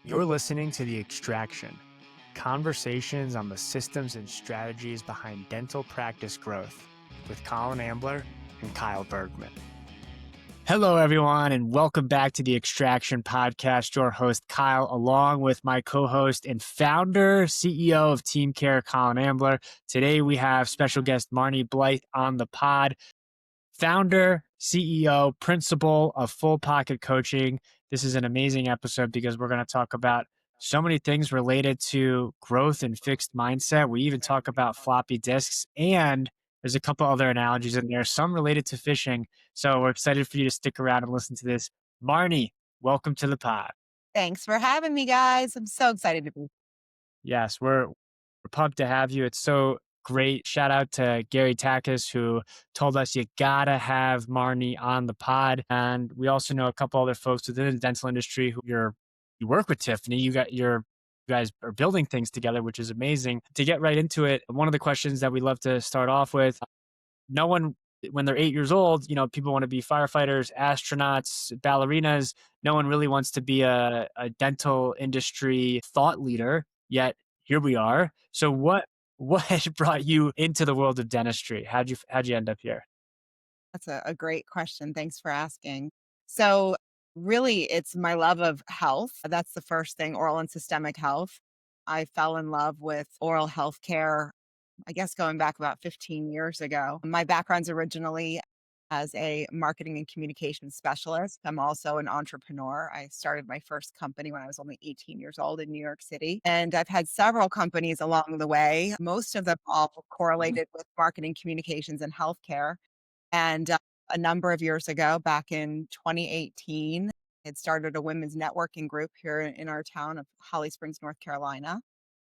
You're listening to The Extraction, conversations on the systems and strategies behind dental practice growth with Colin Ambler and Kyle Bergman. Hello, everyone, and welcome back to The Extraction podcast. Your host, Kyle, along with my co-host and founder, CEO of TeamCare, Colin Ambler. Today, we have special guest Marni Blythe on the pod. Founder, CEO, principal of Full Pocket Coaching. This is an amazing episode because we're going to talk about so many things related to growth and fixed mindset. We even talk about floppy disks, and there's a couple other analogies in there, some related to fishing. So we're excited for you to stick around and listen to this. Marni, welcome to the pod. Thanks for having me, guys. I'm so excited to be. Yes, we're pumped to have you. It's so great. Shout out to Gary Takis, who told us you gotta have Marni on the pod. And we also know a couple other folks within the dental industry who you work with Tiffany. You guys are building things together, which is amazing. To get right into it, one of the questions that we love to start off with, no one, when they're 8 years old, people want to be firefighters, astronauts, ballerinas. No one really wants to be a dental industry thought leader, yet here we are. So what brought you into the world of dentistry? How'd you end up here? That's a great question. Thanks for asking. So, really, it's my love of health. That's the first thing, oral and systemic health. I fell in love with oral health care, I guess, going back about 15 years ago. My background's originally as a marketing and communication specialist. I'm also an entrepreneur. I started my first company when I was only 18 years old in New York City. And I've had several companies along the way, most of them all correlated with marketing, communications, and healthcare. And a number of years ago, back in 2018, I had started a women's networking group here in our town of Holly Springs, North Carolina.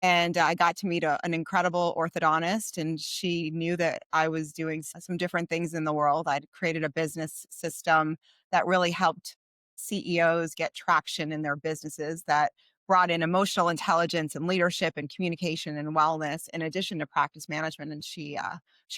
And I got to meet an incredible orthodontist, and she knew that I was doing some different things in the world. I'd created a business system that really helped CEOs get traction in their businesses, that brought in emotional intelligence and leadership and communication and wellness in addition to practice management. And she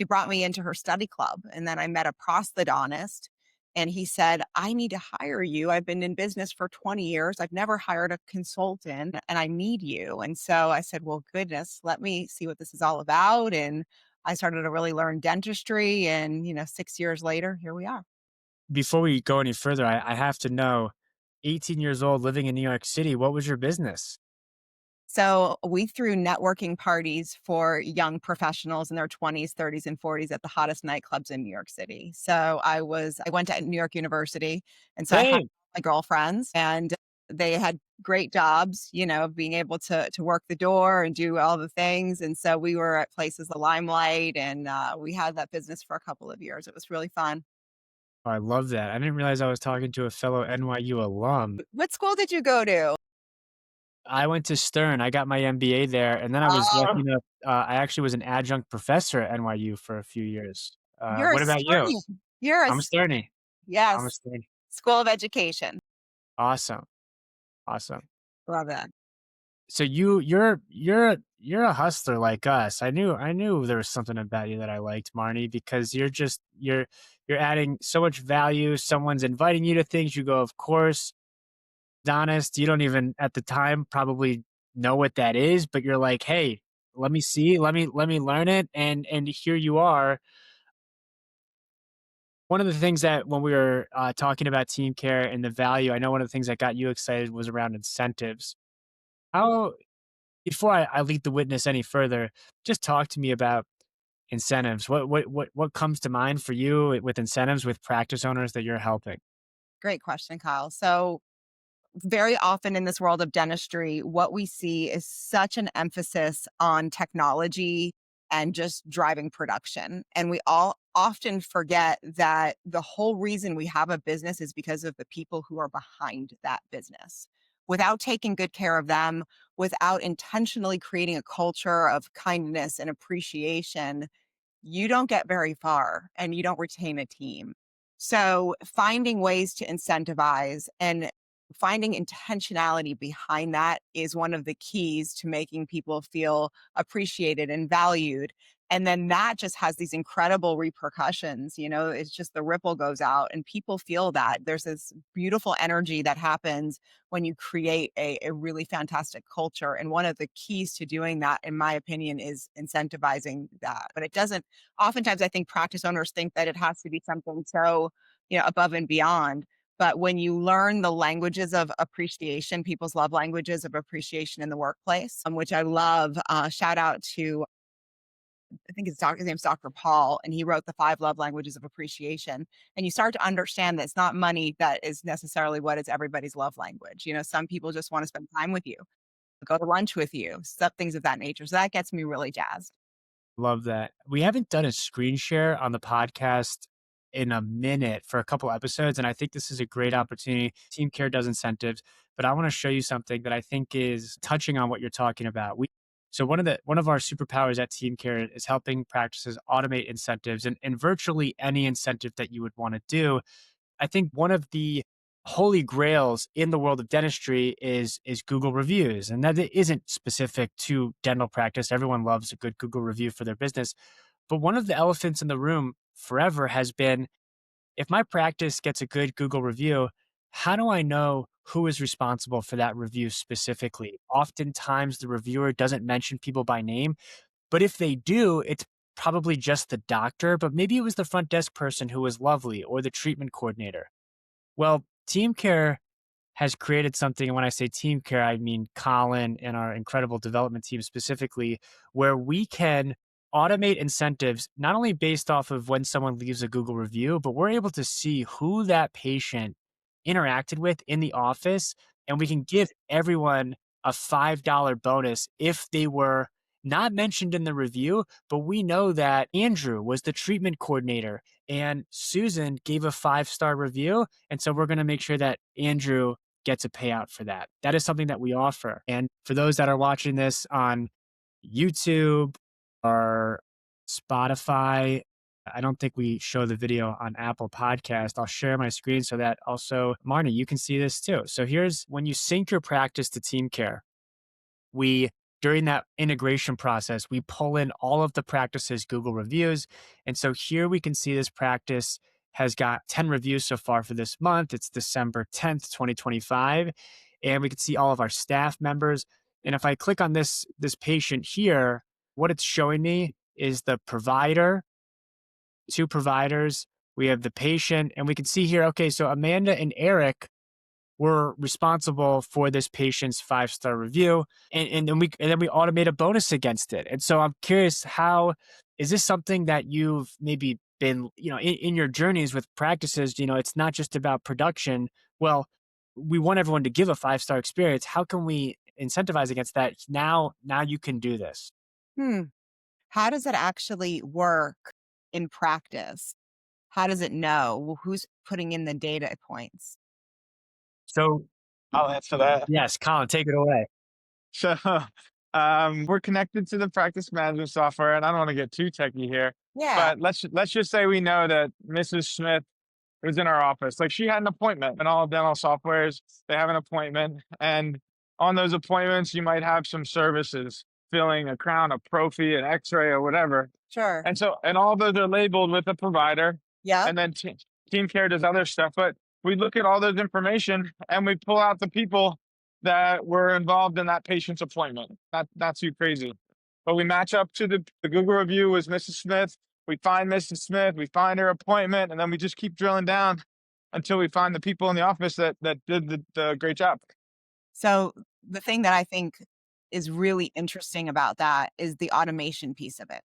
brought me into her study club. And then I met a prosthodontist, and he said, I need to hire you. I've been in business for 20 years. I've never hired a consultant and I need you. And so I said, well, goodness, let me see what this is all about. And I started to really learn dentistry. And, 6 years later, here we are. Before we go any further, I have to know, 18 years old, living in New York City, what was your business? So we threw networking parties for young professionals in their 20s, 30s, and 40s at the hottest nightclubs in New York City. So I went to New York University, and so I had Same. my girlfriends, and they had great jobs, being able to work the door and do all the things. And so we were at places like Limelight, and we had that business for a couple of years. It was really fun. Oh, I love that. I didn't realize I was talking to a fellow NYU alum. What school did you go to? I went to Stern. I got my MBA there, and then I was lucky enough. I actually was an adjunct professor at NYU for a few years. You're a What about you? Sternian. You're a I'm a Sterny. I'm a Yes, Sterny. School of Education. Awesome, awesome. Love that. So you're a hustler like us. I knew there was something about you that I liked, Marni, because you're adding so much value. Someone's inviting you to things. You go, of course. Honest, you don't even at the time probably know what that is, but you're like, hey, let me see, let me learn it, and here you are. One of the things that when we were talking about team care and the value, I know one of the things that got you excited was around incentives. How Before I lead the witness any further, just talk to me about incentives. What comes to mind for you with incentives with practice owners that you're helping? Great question, Kyle. So, very often in this world of dentistry, what we see is such an emphasis on technology and just driving production. And we all often forget that the whole reason we have a business is because of the people who are behind that business. Without taking good care of them, without intentionally creating a culture of kindness and appreciation, you don't get very far and you don't retain a team. So, finding ways to incentivize and finding intentionality behind that is one of the keys to making people feel appreciated and valued. And then that just has these incredible repercussions. It's just the ripple goes out and people feel that. There's this beautiful energy that happens when you create a really fantastic culture. And one of the keys to doing that, in my opinion, is incentivizing that. But it doesn't, oftentimes, I think practice owners think that it has to be something so, above and beyond. But when you learn the languages of appreciation, people's love languages of appreciation in the workplace, which I love, shout out to, I think his name's Dr. Paul, and he wrote the 5 love languages of appreciation. And you start to understand that it's not money that is necessarily what is everybody's love language. Some people just want to spend time with you, go to lunch with you, stuff, things of that nature. So that gets me really jazzed. Love that. We haven't done a screen share on the podcast in a minute for a couple episodes, and I think this is a great opportunity. TeamCare does incentives, but I want to show you something that I think is touching on what you're talking about. So one of our superpowers at TeamCare is helping practices automate incentives and virtually any incentive that you would want to do. I think one of the holy grails in the world of dentistry is Google reviews, and that it isn't specific to dental practice. Everyone loves a good Google review for their business. But one of the elephants in the room forever has been, if my practice gets a good Google review, how do I know who is responsible for that review specifically? Oftentimes the reviewer doesn't mention people by name, but if they do, it's probably just the doctor, but maybe it was the front desk person who was lovely, or the treatment coordinator. Well, TeamCare has created something. And when I say TeamCare, I mean Colin and our incredible development team specifically, where we can automate incentives, not only based off of when someone leaves a Google review, but we're able to see who that patient interacted with in the office. And we can give everyone a $5 bonus if they were not mentioned in the review, but we know that Andrew was the treatment coordinator and Susan gave a 5-star review. And so we're going to make sure that Andrew gets a payout for that. That is something that we offer. And for those that are watching this on YouTube or Spotify, I don't think we show the video on Apple Podcast. I'll share my screen so that also, Marni, you can see this too. So here's when you sync your practice to TeamCare. We, during that integration process, we pull in all of the practice's Google reviews. And so here we can see this practice has got 10 reviews so far for this month. It's December 10th, 2025. And we can see all of our staff members. And if I click on this patient here, what it's showing me is the provider, 2 providers. We have the patient, and we can see here, okay, so Amanda and Eric were responsible for this patient's 5-star review, and then we automate a bonus against it. And so I'm curious, how is this something that you've maybe been, in your journeys with practices? It's not just about production. Well, we want everyone to give a 5-star experience. How can we incentivize against that? Now you can do this. Hmm. How does it actually work in practice? How does it know? Well, who's putting in the data points? So I'll answer that. yes, Colin, take it away. So, we're connected to the practice management software, and I don't want to get too techy here, Yeah, but let's just say we know that Mrs. Smith was in our office. Like, she had an appointment, and all dental softwares, they have an appointment, and on those appointments, you might have some services, filling a crown, a prophy, an X-ray, or whatever. sure. And all those are labeled with a provider, Yep. and then Team Care does other stuff. But we look at all those information and we pull out the people that were involved in that patient's appointment. Not too crazy. But we match up to the Google review was Mrs. Smith. We find Mrs. Smith, we find her appointment, and then we just keep drilling down until we find the people in the office that did the great job. So the thing that I think is really interesting about that is the automation piece of it.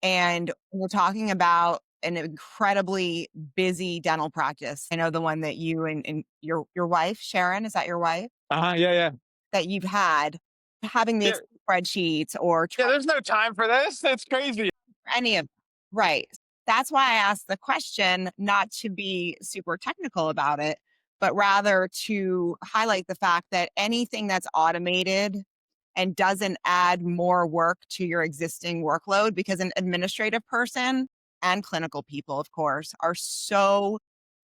And we're talking about an incredibly busy dental practice. I know the one that you and your wife, Sharon, is that your wife? Yeah, yeah. That you've had, having Yeah, these spreadsheets or yeah, there's no time for this. It's crazy. any of right. That's why I asked the question, not to be super technical about it, but rather to highlight the fact that anything that's automated and doesn't add more work to your existing workload, because an administrative person and clinical people, of course, are so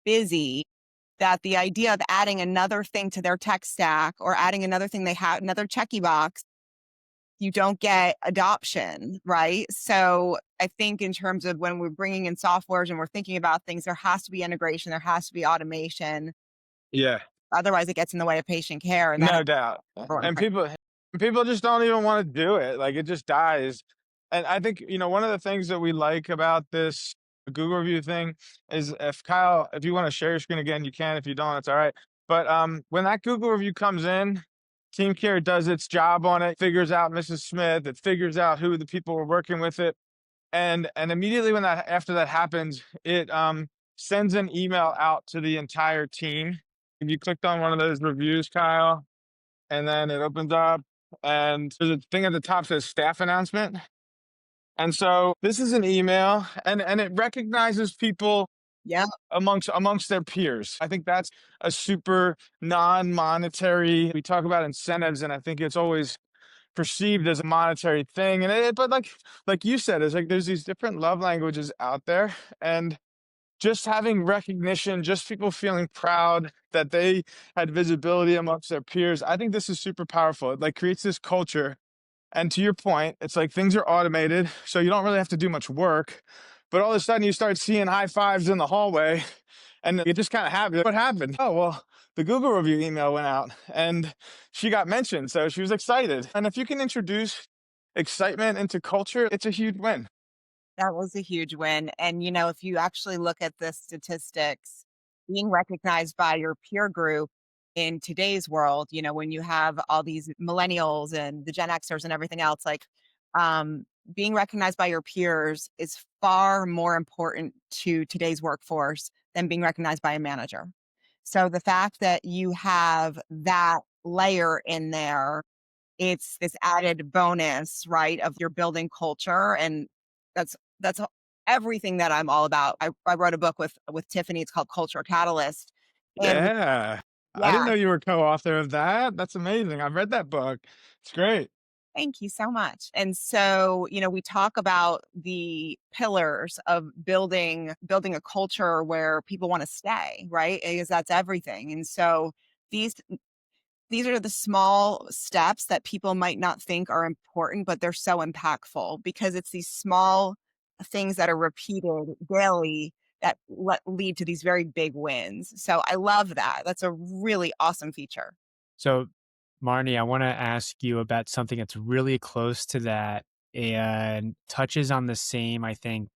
busy that the idea of adding another thing to their tech stack or adding another thing they have, another checky box, you don't get adoption, right? So I think in terms of when we're bringing in softwares and we're thinking about things, there has to be integration, there has to be automation. Yeah. Otherwise, it gets in the way of patient care, and that No doubt. everyone. And people just don't even wanna do it, like, it just dies. And I think, one of the things that we like about this Google review thing is if Kyle, if you wanna share your screen again, you can, if you don't, it's alright. But, when that Google review comes in, TeamCare does its job on it, figures out Mrs. Smith, it figures out who the people were working with it, and immediately when that after that happens, it, sends an email out to the entire team. If you clicked on one of those reviews, Kyle, and then it opens up and there's a thing at the top that says staff announcement. And so this is an email and it recognizes people Yeah, amongst their peers. I think that's a super non-monetary. We talk about incentives, and I think it's always perceived as a monetary thing. And but like you said, it's like there's these different love languages out there, and just having recognition, just people feeling proud that they had visibility amongst their peers. I think this is super powerful. It like creates this culture. And to your point, it's like things are automated, so you don't really have to do much work. But all of a sudden you start seeing high fives in the hallway and it just kind of happens. What happened? Oh, well, the Google review email went out and she got mentioned. So she was excited. And if you can introduce excitement into culture, it's a huge win. that was a huge win. And, if you actually look at the statistics, being recognized by your peer group in today's world, when you have all these millennials and the Gen Xers and everything else, like um, being recognized by your peers is far more important to today's workforce than being recognized by a manager. So the fact that you have that layer in there, it's this added bonus, right, of your building culture, and that's everything that I'm all about. I wrote a book with Tiffany, it's called Culture Catalyst, and Yeah. I didn't yeah, know you were co-author of that. That's amazing. I've read that book. It's great. thank you so much. And so, we talk about the pillars of building a culture where people wanna stay, right? Because that's everything, and so these these are the small steps that people might not think are important, but they're so impactful because it's these small things that are repeated daily that lead to these very big wins. So I love that. That's a really awesome feature. So, Marnie, I want to ask you about something that's really close to that and touches on the same, I think,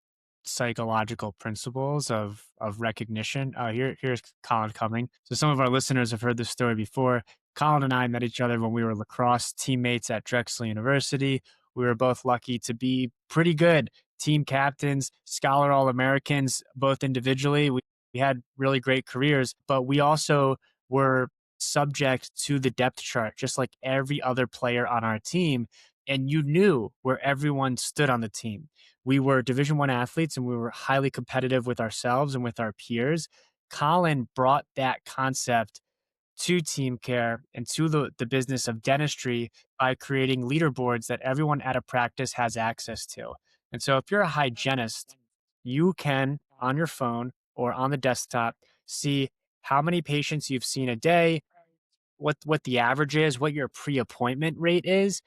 psychological principles of recognition. Here's Colin coming. So, some of our listeners have heard this story before. Colin and I met each other when we were lacrosse teammates at Drexel University. We were both lucky to be pretty good team captains, scholar All Americans, both individually. We had really great careers, but we also were subject to the depth chart, just like every other player on our team. And you knew where everyone stood on the team. We were Division One athletes, and we were highly competitive with ourselves and with our peers. Colin brought that concept to team care and to the business of dentistry by creating leaderboards that everyone at a practice has access to. And so if you're a hygienist, you can on your phone or on the desktop see how many patients you've seen a day, what the average is, what your pre-appointment rate is.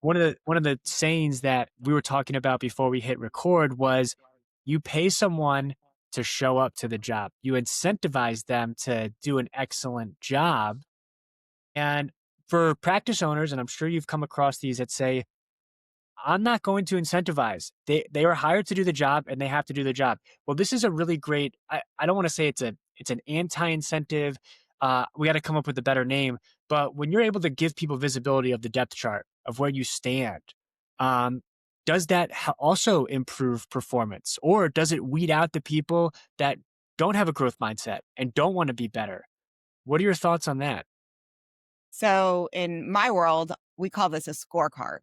One of the sayings that we were talking about before we hit record was you pay someone to show up to the job. You incentivize them to do an excellent job. And for practice owners, and I'm sure you've come across these that say, I'm not going to incentivize. They are hired to do the job and they have to do the job. Well, this is a really great, I don't want to say it's an anti-incentive. We got to come up with a better name. But when you're able to give people visibility of the depth chart of where you stand, um, does that also improve performance? Or does it weed out the people that don't have a growth mindset and don't want to be better? What are your thoughts on that? So in my world, we call this a scorecard.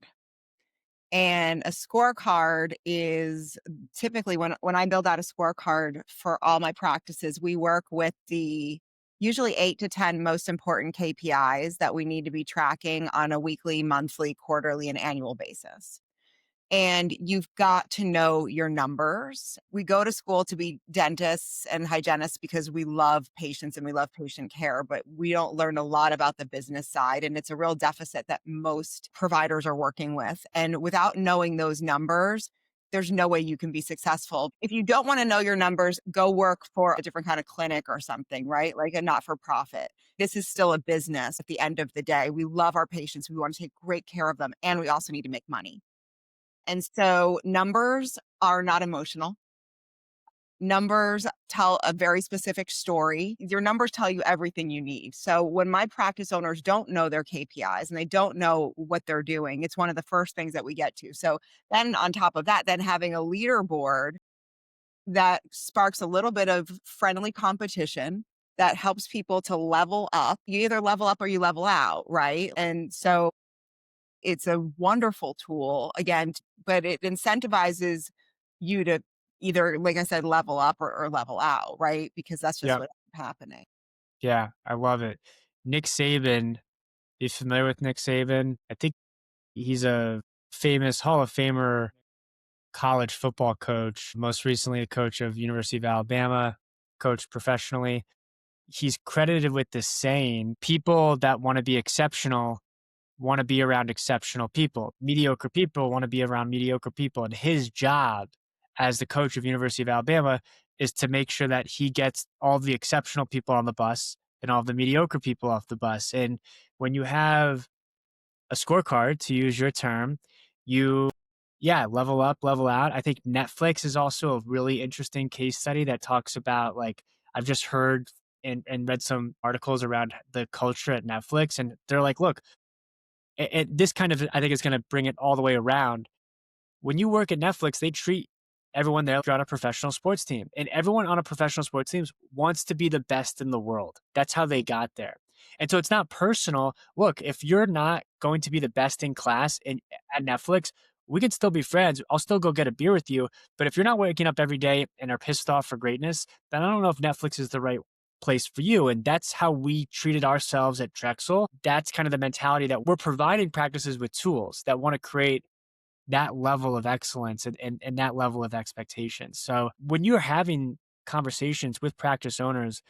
And a scorecard is typically when I build out a scorecard for all my practices, we work with the usually 8 to 10 most important KPIs that we need to be tracking on a weekly, monthly, quarterly, and annual basis. and you've got to know your numbers. We go to school to be dentists and hygienists because we love patients and we love patient care, but we don't learn a lot about the business side. And it's a real deficit that most providers are working with. And without knowing those numbers, there's no way you can be successful. If you don't want to know your numbers, go work for a different kind of clinic or something, right? Like a not for profit. This is still a business at the end of the day. We love our patients. We want to take great care of them. And we also need to make money. And so numbers are not emotional. Numbers tell a very specific story. Your numbers tell you everything you need. So when my practice owners don't know their KPIs and they don't know what they're doing, it's one of the first things that we get to. So then on top of that, then having a leaderboard that sparks a little bit of friendly competition that helps people to level up. You either level up or you level out, right? And so it's a wonderful tool again, but it incentivizes you to either, like I said, level up or level out, right? Because that's just Yeah. what's happening. Yeah. I love it. Nick Saban, you familiar with Nick Saban? I think he's a famous Hall of Famer college football coach, most recently a coach of University of Alabama, coached professionally. He's credited with this saying, people that want to be exceptional want to be around exceptional people. Mediocre people want to be around mediocre people. And his job as the coach of University of Alabama is to make sure that he gets all the exceptional people on the bus and all the mediocre people off the bus. And when you have a scorecard, to use your term, you, yeah, level up, level out. I think Netflix is also a really interesting case study that talks about, like, I've just heard and read some articles around the culture at Netflix, and they're like, look, this kind of, I think, is going to bring it all the way around. When you work at Netflix, they treat everyone there on a professional sports team. And everyone on a professional sports team wants to be the best in the world. That's how they got there. And so it's not personal. Look, if you're not going to be the best in class at Netflix, we can still be friends. I'll still go get a beer with you. But if you're not waking up every day and are pissed off for greatness, then I don't know if Netflix is the right place for you. And that's how we treated ourselves at Drexel. That's kind of the mentality that we're providing practices with tools that want to create that level of excellence and that level of expectation. So when you're having conversations with practice owners,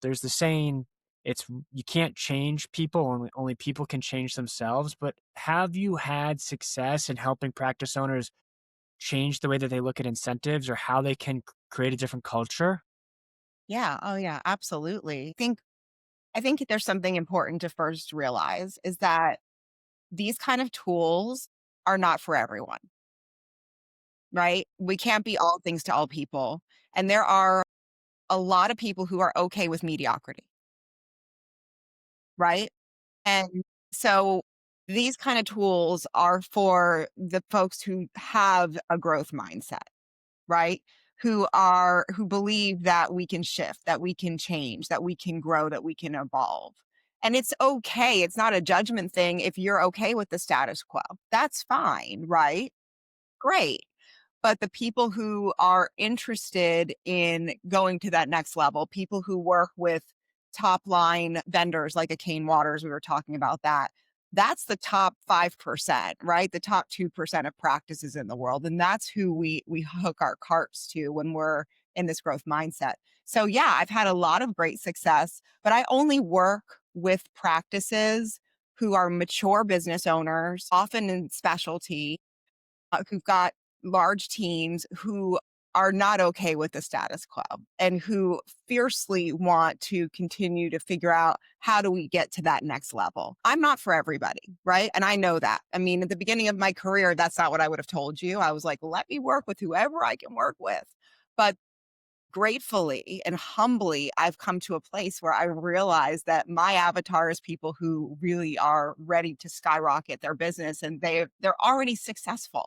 there's the saying, it's you can't change people, only people can change themselves. But have you had success in helping practice owners change the way that they look at incentives or how they can create a different culture? Yeah. Oh yeah, absolutely. I think there's something important to first realize is that these kind of tools are not for everyone, right? We can't be all things to all people. And there are a lot of people who are okay with mediocrity, right? And so these kind of tools are for the folks who have a growth mindset, right? Who believe that we can shift, that we can change, that we can grow, that we can evolve. And it's okay. It's not a judgment thing if you're okay with the status quo. That's fine, right? Great. But the people who are interested in going to that next level, people who work with top line vendors like a Kane Waters, we were talking about that. That's the top 5%, right? The top 2% of practices in the world. And that's who we hook our carts to when we're in this growth mindset. So yeah, I've had a lot of great success, but I only work with practices who are mature business owners, often in specialty, who've got large teams who are not okay with the status quo and who fiercely want to continue to figure out how do we get to that next level. I'm not for everybody, right? And I know that. I mean, at the beginning of my career, that's not what I would have told you. I was like, let me work with whoever I can work with. But gratefully and humbly, I've come to a place where I realize that my avatar is people who really are ready to skyrocket their business and they're already successful.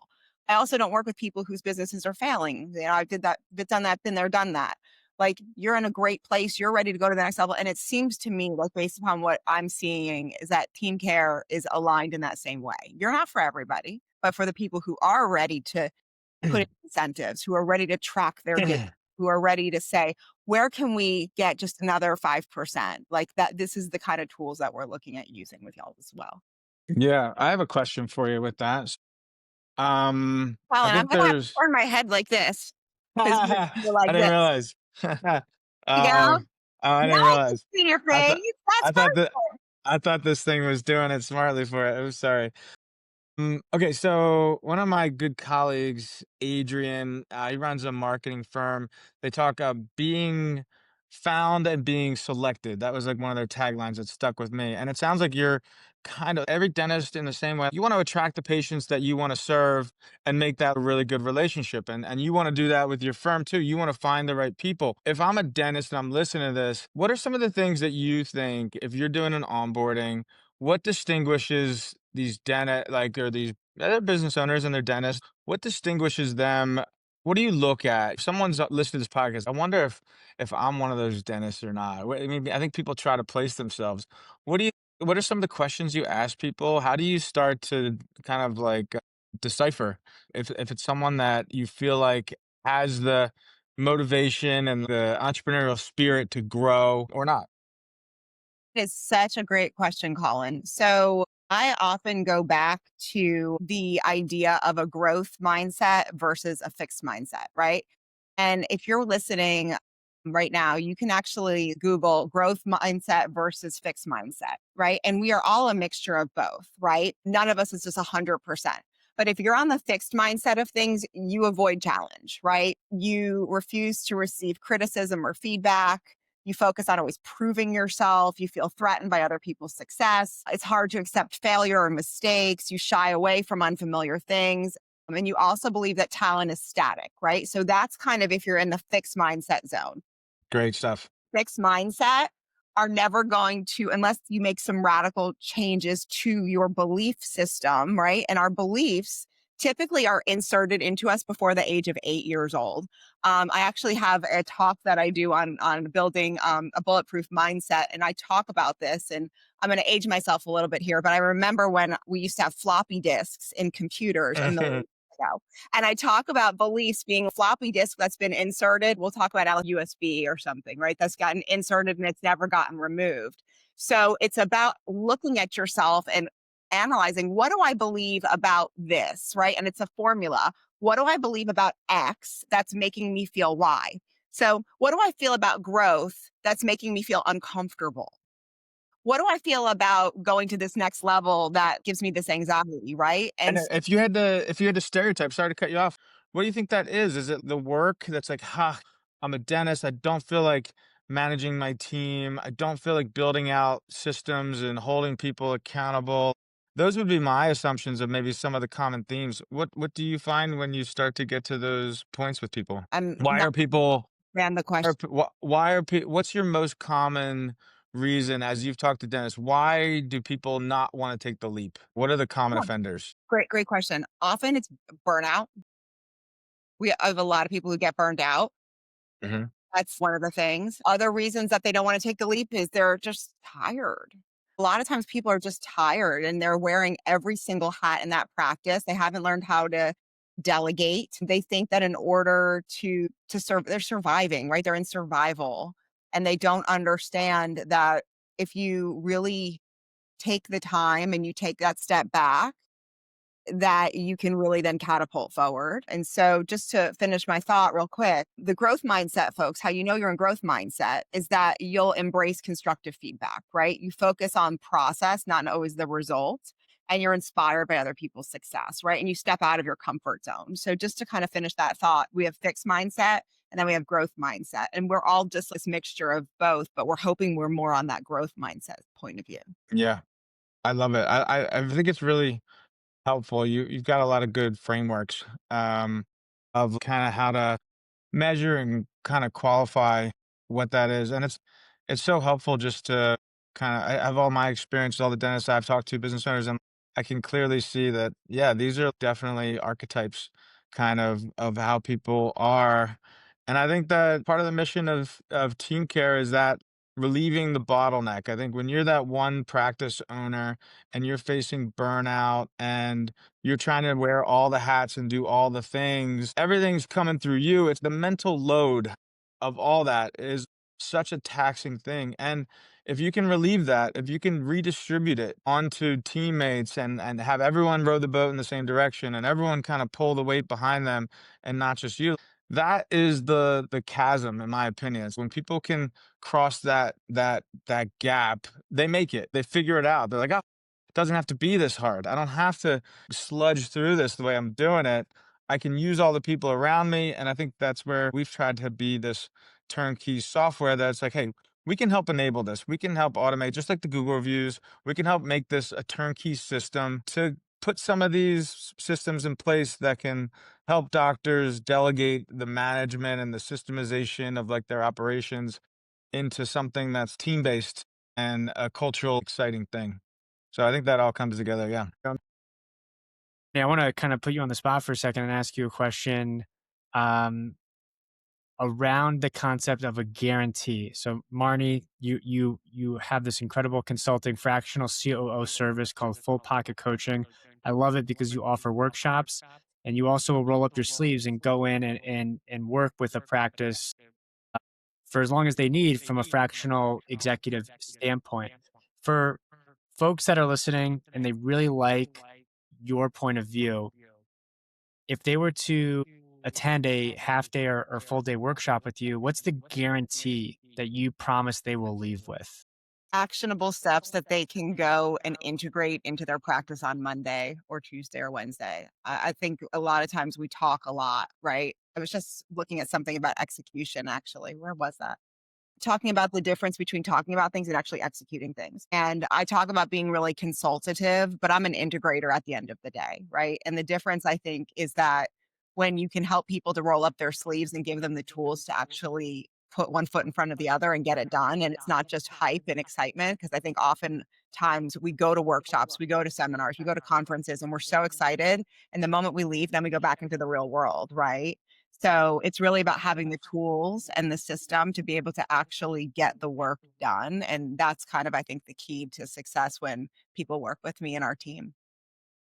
I also don't work with people whose businesses are failing. You know, I did that, done that, been there, done that. Like you're in a great place, you're ready to go to the next level. And it seems to me, like based upon what I'm seeing, is that TeamCare is aligned in that same way. You're not for everybody, but for the people who are ready to put in incentives, who are ready to track their data, who are ready to say, where can we get just another 5%? Like that, this is the kind of tools that we're looking at using with y'all as well. Yeah, I have a question for you with that. I Colin, I'm think gonna have to there's turn my head like this because I you're like didn't this. realize. You go. Oh, I Now didn't I can realize. see your I thought face. That's I thought that perfect. I thought this thing was doing it smartly for it. I'm sorry. Okay, so one of my good colleagues, Adrian, he runs a marketing firm. They talk being found and being selected. That was like one of their taglines that stuck with me. And it sounds like you're kind of every dentist in the same way. You want to attract the patients that you want to serve and make that a really good relationship. And you want to do that with your firm too. You want to find the right people. If I'm a dentist and I'm listening to this, what are some of the things that you think if you're doing an onboarding? What distinguishes these dentist like or these other business owners and their dentists? What distinguishes them? What do you look at? If someone's listening to this podcast, I wonder if I'm one of those dentists or not. I mean, I think people try to place themselves. What do you? What are some of the questions you ask people? How do you start to kind of like decipher if it's someone that you feel like has the motivation and the entrepreneurial spirit to grow or not? It's such a great question, Colin. So I often go back to the idea of a growth mindset versus a fixed mindset, right? And if you're listening right now, you can actually Google growth mindset versus fixed mindset, right? And we are all a mixture of both, right? None of us is just 100%. But if you're on the fixed mindset of things, you avoid challenge, right? You refuse to receive criticism or feedback. You focus on always proving yourself. You feel threatened by other people's success. It's hard to accept failure or mistakes. You shy away from unfamiliar things. And you also believe that talent is static, right? So that's kind of if you're in the fixed mindset zone. Great stuff. Fixed mindset are never going to, unless you make some radical changes to your belief system, right? And our beliefs typically are inserted into us before the age of 8 years old. I actually have a talk that I do on building a bulletproof mindset, and I talk about this. And I'm going to age myself a little bit here, but I remember when we used to have floppy disks in computers and the ago. And I talk about beliefs being a floppy disk that's been inserted. We'll talk about a USB or something, right? That's gotten inserted and it's never gotten removed. So it's about looking at yourself and analyzing what do I believe about this, right? And it's a formula. What do I believe about X that's making me feel Y? So, what do I feel about growth that's making me feel uncomfortable? What do I feel about going to this next level that gives me this anxiety, right? And And if you had to stereotype, sorry to cut you off, what do you think that is? Is it the work that's like, ha, I'm a dentist. I don't feel like managing my team. I don't feel like building out systems and holding people accountable. Those would be my assumptions of maybe some of the common themes. What do you find when you start to get to those points with people? I'm Why not are people understand the question. why are people what's your most common reason as you've talked to dentists? Why do people not want to take the leap? What are the common offenders? Great question. Often it's burnout. We have a lot of people who get burned out. Mhm. That's one of the things. Other reasons that they don't want to take the leap is they're just tired. A lot of times people are just tired and they're wearing every single hat in that practice. They haven't learned how to delegate. They think that in order to serve, they're surviving, right? They're in survival and they don't understand that if you really take the time and you take that step back, that you can really then catapult forward. And so, just to finish my thought real quick, the growth mindset, folks, how you know you're in growth mindset is that you'll embrace constructive feedback, right? You focus on process, not always the result. And you're inspired by other people's success, right? And you step out of your comfort zone. So, just to kind of finish that thought, we have fixed mindset and then we have growth mindset. And we're all just this mixture of both, but we're hoping we're more on that growth mindset point of view. Yeah, I love it. I think it's really helpful. You've got a lot of good frameworks of kind of how to measure and kind of qualify what that is. And it's so helpful just to kind of I have all my experience, all the dentists I've talked to, business owners, and I can clearly see that, yeah, these are definitely archetypes kind of how people are. And I think that part of the mission of team care is that relieving the bottleneck. I think when you're that one practice owner and you're facing burnout and you're trying to wear all the hats and do all the things. Everything's coming through you. It's the mental load of all that is such a taxing thing. And If you can relieve that, if you can redistribute it onto teammates and have everyone row the boat in the same direction and everyone kind of pull the weight behind them and not just you, that is the chasm, in my opinion. Is when people can cross that gap, they make it. They figure it out. They're like, oh, it doesn't have to be this hard. I don't have to sludge through this the way I'm doing it. I can use all the people around me. And I think that's where we've tried to be this turnkey software that's like, hey, we can help enable this. We can help automate, just like the Google reviews. We can help make this a turnkey system to put some of these systems in place that can help doctors delegate the management and the systemization of like their operations into something that's team based and a cultural exciting thing. So I think that all comes together. Yeah. Yeah, I want to kind of put you on the spot for a second and ask you a question um, around the concept of a guarantee. So, Marni, you have this incredible consulting fractional COO service called Full Pocket Coaching. I love it because you offer workshops and you also will roll up your sleeves and go in and work with a practice for as long as they need from a fractional executive standpoint. For folks that are listening and they really like your point of view, if they were to attend a half day or full day workshop with you, what's the guarantee that you promise they will leave with? Actionable steps that they can go and integrate into their practice on Monday or Tuesday or Wednesday. I think a lot of times we talk a lot, right? I was just looking at something about execution actually. Where was that? Talking about the difference between talking about things and actually executing things. And I talk about being really consultative, but I'm an integrator at the end of the day, right? And the difference I think is that when you can help people to roll up their sleeves and give them the tools to actually put one foot in front of the other and get it done. And it's not just hype and excitement, because I think oftentimes we go to workshops, we go to seminars, we go to conferences, and we're so excited. And the moment we leave, then we go back into the real world, right? So it's really about having the tools and the system to be able to actually get the work done. And that's kind of, I think, the key to success when people work with me and our team.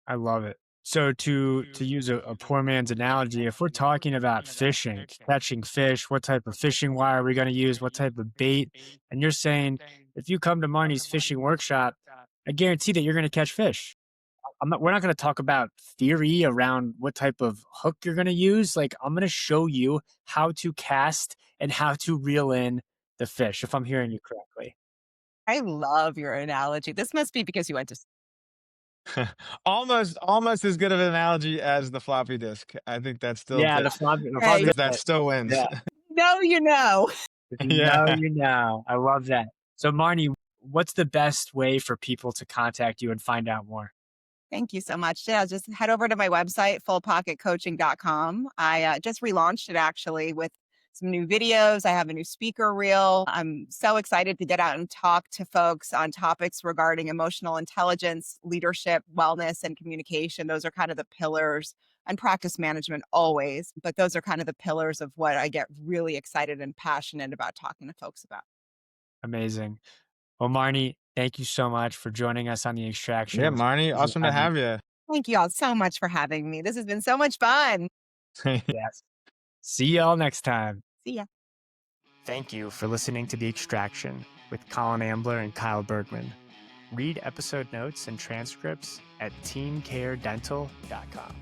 I love it. So to use a poor man's analogy, if we're talking about fishing, catching fish, what type of fishing wire are we going to use? What type of bait? And you're saying if you come to Marni's fishing workshop, I guarantee that you're going to catch fish. We're not going to talk about theory around what type of hook you're going to use. Like, I'm going to show you how to cast and how to reel in the fish, if I'm hearing you correctly. I love your analogy. This must be because you went to Almost as good of an analogy as the floppy disk. I think that's still Yeah, the Hey, floppy that still wins. yeah. no, you know. If you know, Yeah. you know. I love that. So, Marni, what's the best way for people to contact you and find out more? Thank you so much. Yeah, just head over to my website, fullpocketcoaching.com. I just relaunched it actually with some new videos. I have a new speaker reel. I'm so excited to get out and talk to folks on topics regarding emotional intelligence, leadership, wellness, and communication. Those are kind of the pillars, and practice management always, but those are kind of the pillars of what I get really excited and passionate about talking to folks about. Amazing. Well, Marni, thank you so much for joining us on the extraction. Yeah, It was a Marnie, pleasure awesome to having you. have you. Thank you all so much for having me. This has been so much fun. Yes. See y'all next time. See ya. Thank you for listening to The Extraction with Colin Ambler and Kyle Bergman. Read episode notes and transcripts at teamcaredental.com.